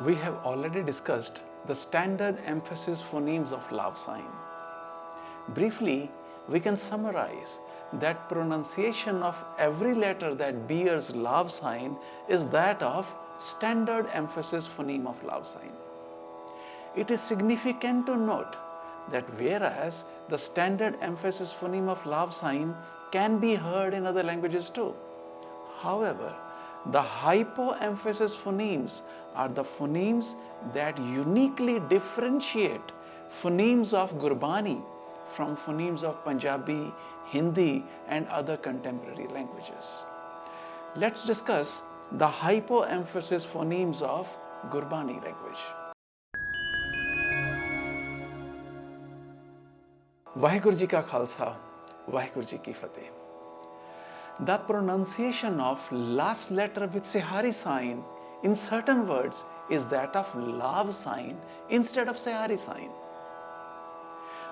We have already discussed the standard emphasis phonemes of Laav sign. Briefly, we can summarize that pronunciation of every letter that bears Laav sign is that of standard emphasis phoneme of Laav sign. It is significant to note that whereas the standard emphasis phoneme of Laav sign can be heard in other languages too, however, the hypoemphasis phonemes are the phonemes that uniquely differentiate phonemes of Gurbani from phonemes of Punjabi, Hindi and other contemporary languages. Let's discuss the hypoemphasis phonemes of Gurbani language. Vaheguru Ji Ka Khalsa, Vaheguru Ji Ki Fateh. The pronunciation of last letter with Sihari sign in certain words is that of Laav sign instead of Sihari sign.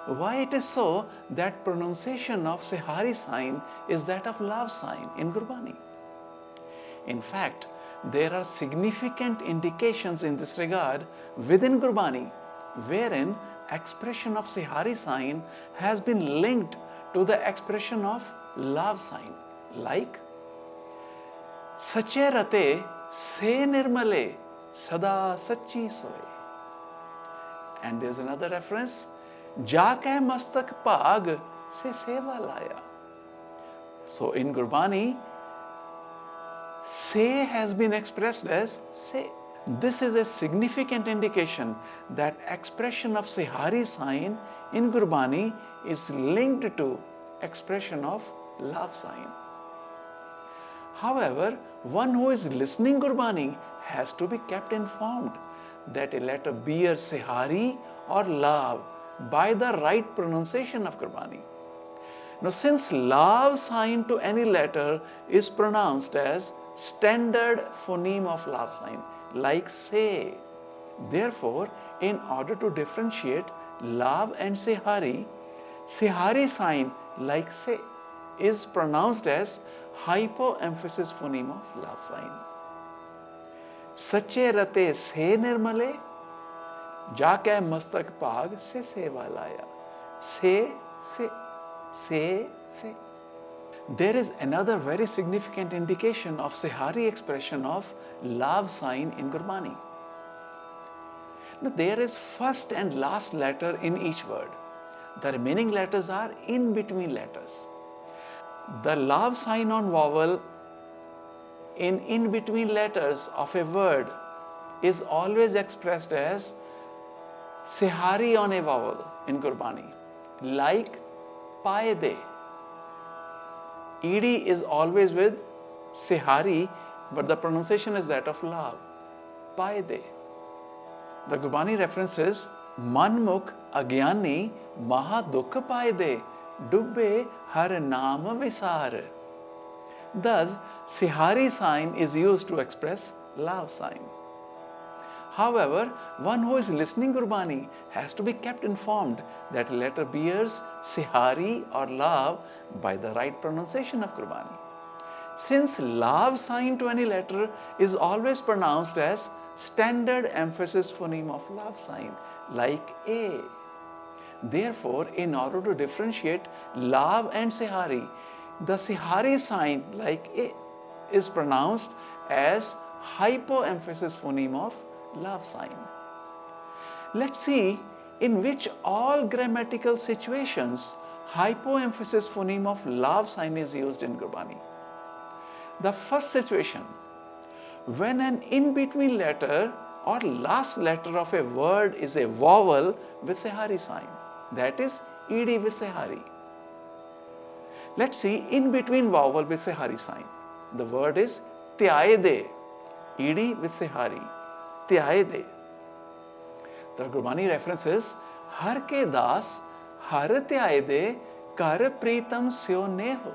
Why it is so that pronunciation of Sihari sign is that of Laav sign in Gurbani? In fact, there are significant indications in this regard within Gurbani, wherein expression of Sihari sign has been linked to the expression of Laav sign, like Sache rate se nirmale sada sachi soe. And there's another reference, Jaake mastak paag se seva laya. So in Gurbani, se has been expressed as se. This is a significant indication that expression of Sihari sign in Gurbani is linked to expression of Laav sign. However, one who is listening Gurbani has to be kept informed that a letter bears Sihari or Laav by the right pronunciation of Gurbani. Now, since Laav sign to any letter is pronounced as standard phoneme of Laav sign, like se, therefore, in order to differentiate Laav and Sihari, Sihari sign like se is pronounced as hypoemphasis phoneme of Laav sign. Sache rate se nirmale, jaake mastak paag se seva laya. Se, se, se, se. There is another very significant indication of Sihari expression of Laav sign in Gurbani. Now, there is first and last letter in each word. The remaining letters are in between letters. The Laav sign on vowel in between letters of a word is always expressed as Sihari on a vowel in Gurbani, like paede. Ed is always with Sihari, but the pronunciation is that of Laav, paede. The Gurbani reference is Manmukh agyani mahadukh paede dubbe har naam visar. Thus, Sihari sign is used to express Laav sign. However, one who is listening Gurbani has to be kept informed that a letter bears Sihari or Laav by the right pronunciation of Gurbani. Since Laav sign to any letter is always pronounced as standard emphasis phoneme of Laav sign, like A. Therefore, in order to differentiate Laav and Sihari, the Sihari sign, like A, is pronounced as hypoemphasis phoneme of Laav sign. Let's see in which all grammatical situations hypoemphasis phoneme of Laav sign is used in Gurbani. The first situation, when an in-between letter or last letter of a word is a vowel with Sihari sign, that is ed with Sihari. Let's see in-between vowel with Sihari sign. The word is tyaede, ed with Sihari. Tyaede. The Gurbani reference is Har ke das har tyaede kar pritam syo neho.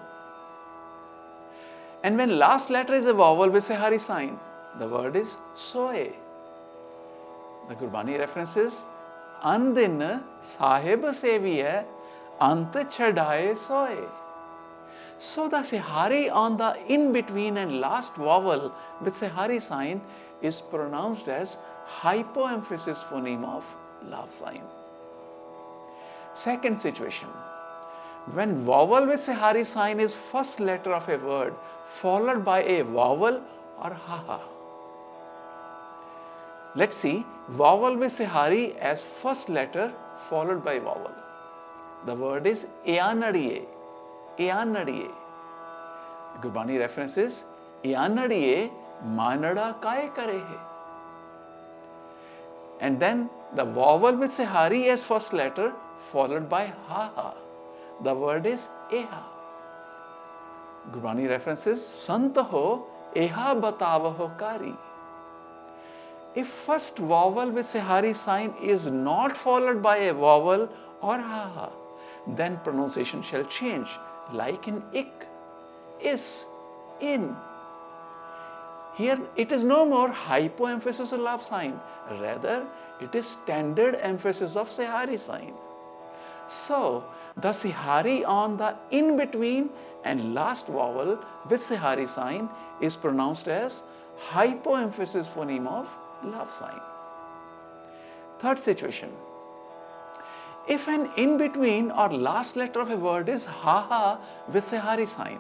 And when last letter is a vowel with Sihari sign, the word is soe. The Gurbani reference is Andin sahib seviye ant chadaye soe. So the Sihari on the in-between and last vowel with Sihari sign is pronounced as hypoemphasis phoneme of Laav sign. Second situation, when vowel with Sihari sign is first letter of a word followed by a vowel or ha. Let's see vowel with Sihari as first letter followed by vowel. The word is eanadiye. Eanadiye. Gurbani reference is eanadiye manada kai kare hai. And then the vowel with Sihari as first letter followed by ha. The word is eha. Gurbani reference is santaho eha batavaho kari. If first vowel with Sihari sign is not followed by a vowel or ha, then pronunciation shall change, like in ik, is, in. Here it is no more hypoemphasis of Laav sign, rather it is standard emphasis of Sihari sign. So the Sihari on the in between and last vowel with Sihari sign is pronounced as hypoemphasis phoneme of Laav sign. Third situation, if an in between or last letter of a word is ha with Sihari sign,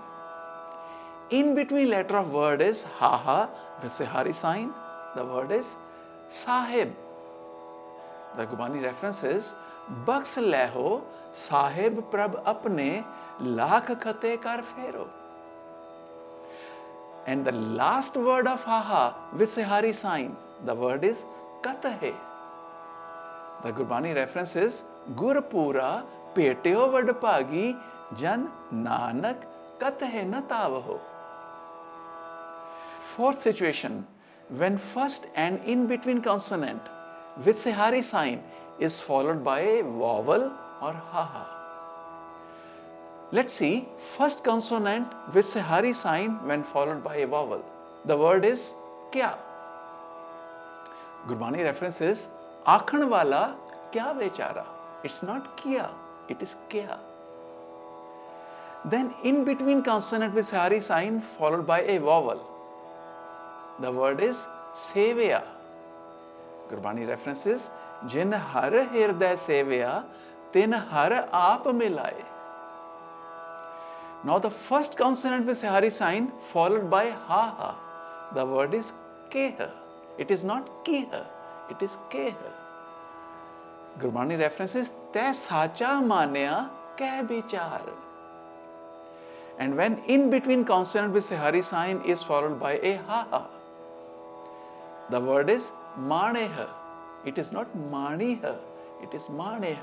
in between letter of word is ha with Sihari sign, the word is sahib. The Gurbani reference is बख्श लेहो साहिब प्रभ अपने लाख खते कर फेरो. And the last word of ha with Sihari sign, the word is katahe. The Gurbani reference is Gurpura peteo vadpagi jan nanak katahe na tavaho. Fourth situation, when first and in between consonant with Sihari sign is followed by a vowel or ha. Let's see first consonant with Sihari sign when followed by a vowel. The word is kya. Gurbani reference is आखण वाला क्या बेचारा. It's not kiya, it is kya. Then in between consonant with Sihari sign followed by a vowel. The word is seveya. Gurbani reference is जिन हर हृदय सेवया तिन हर आप मिलाए. Now the first consonant with Sihari sign followed by ha. The word is keh. It is not kih, it is keh. Gurbani reference is te sacha manya keh bichar. And when in between consonant with Sihari sign is followed by a ha, the word is maneh. It is not maneh, it is maneh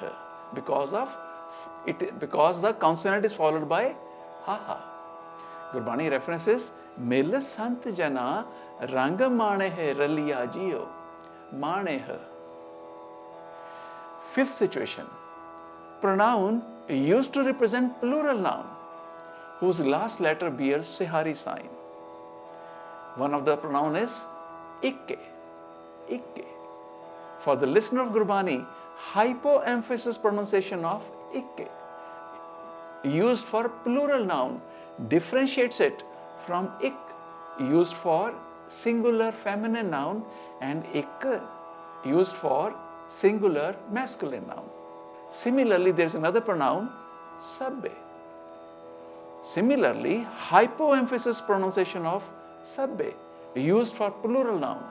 because the consonant is followed by ha. Gurbani reference is mil sant jana rang maneh raliya jiyo. Maneh. Fifth situation, pronoun used to represent plural noun whose last letter bears Sihari sign. One of the pronoun is ikke. Ikke. For the listener of Gurbani, hypoemphasis pronunciation of ikke used for plural noun differentiates it from ik used for singular feminine noun and ik used for singular masculine noun. Similarly, there is another pronoun sabbe. Similarly, hypoemphasis pronunciation of sabbe used for plural noun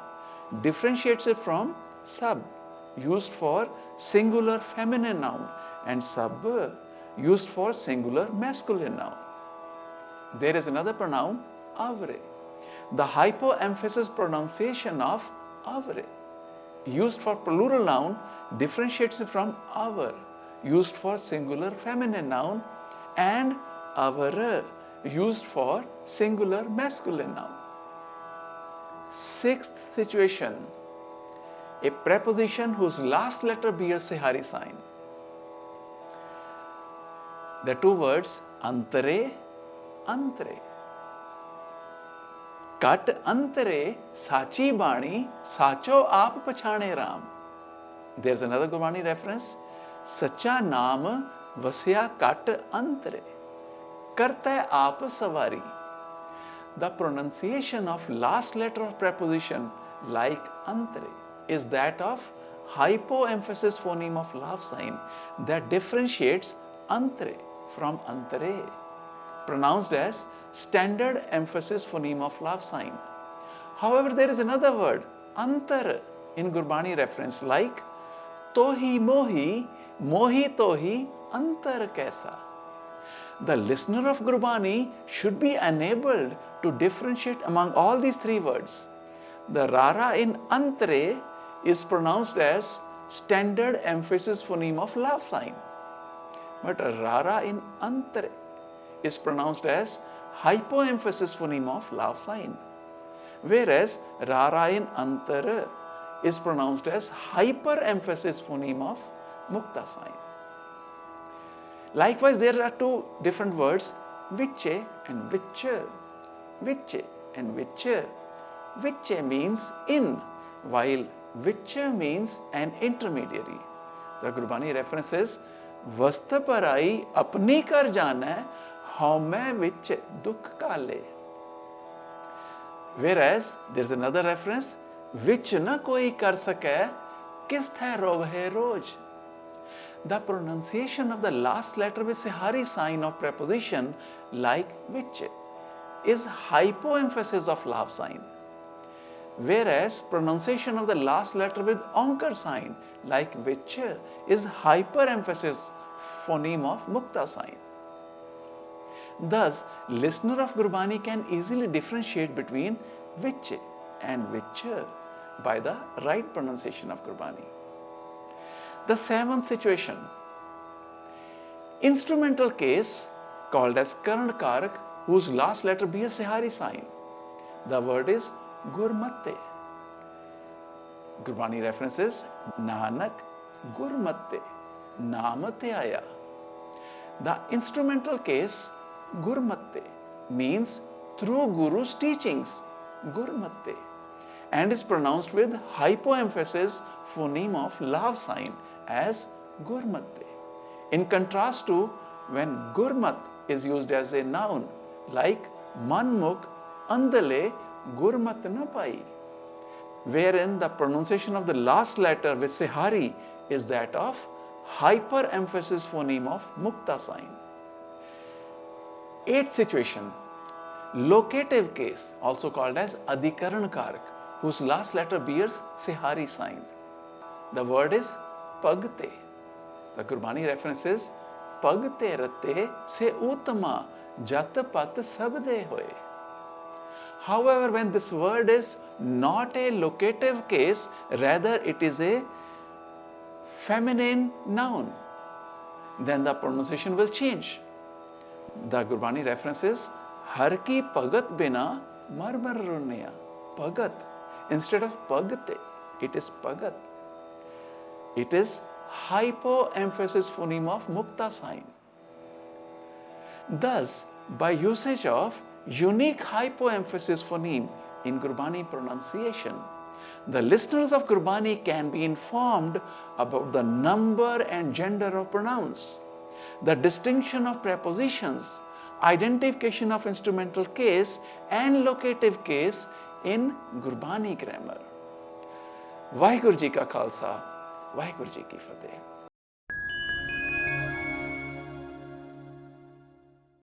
differentiates it from sab used for singular feminine noun and sab used for singular masculine noun. There is another pronoun avre. The hypoemphasis pronunciation of avre used for plural noun differentiates it from avar used for singular feminine noun and avara used for singular masculine noun. Sixth situation, a preposition whose last letter bears Sihari sign. The two words antare, antare. Kat antare sachi bani sacho aap pachane ram. There's another Gurbani reference. Sacha naam vasya kat antare. Karta aap savari. The pronunciation of last letter of preposition like antare is that of hypoemphasis phoneme of Laav sign that differentiates antre from antare, pronounced as standard emphasis phoneme of Laav sign. However, there is another word, antar, in Gurbani reference like tohi mohi, mohi tohi, antar kaisa. The listener of Gurbani should be enabled to differentiate among all these three words. The rara in antare is pronounced as standard emphasis phoneme of Laav sign, but rara in antare is pronounced as hypoemphasis phoneme of Laav sign, whereas rara in antara is pronounced as hyperemphasis phoneme of mukta sign. Likewise, there are two different words, viche and vicha. Viche and vicha. Viche means in, while vicha means an intermediary. The Gurbani reference is vasta parai apni kar jana haume vich dukh kale. Whereas there is another reference, which na koi kar sake kis thay rog hai roj. The pronunciation of the last letter with Sihari sign of preposition like which is hypoemphasis of Laav sign, whereas pronunciation of the last letter with onkar sign like which is hyperemphasis phoneme of mukta sign. Thus, listener of Gurbani can easily differentiate between which and which by the right pronunciation of Gurbani. The seventh situation, instrumental case called as Charan Kamal, whose last letter be a Sihari sign. The word is Gurmatte. Gurbani references Nanak Gurmatte, Namate Aya. The instrumental case Gurmatte means through Guru's teachings, Gurmatte, and is pronounced with hypoemphasis phoneme of Laav sign as Gurmatte. In contrast to when Gurmat is used as a noun like Manmukh Andale Gurmat na pai, wherein the pronunciation of the last letter with Sihari is that of hyperemphasis phoneme of Mukta sign. Eighth situation, locative case, also called as Adhikaran Karak, whose last letter bears Sihari sign. The word is Pagte. The Gurbani reference is Pagte rate se utama jat pat sabde hoye. However, when this word is not a locative case, rather it is a feminine noun, then the pronunciation will change. The Gurbani reference is Har ki pagat bina marmar runniya. Pagat. Instead of pagte, it is pagat. It is hypoemphasis phoneme of mukta sign. Thus, by usage of unique hypoemphasis phoneme in Gurbani pronunciation, the listeners of Gurbani can be informed about the number and gender of pronouns, the distinction of prepositions, identification of instrumental case and locative case in Gurbani grammar. Vaheguru Ji Ka Khalsa, Vaheguru Ji Ki Fateh.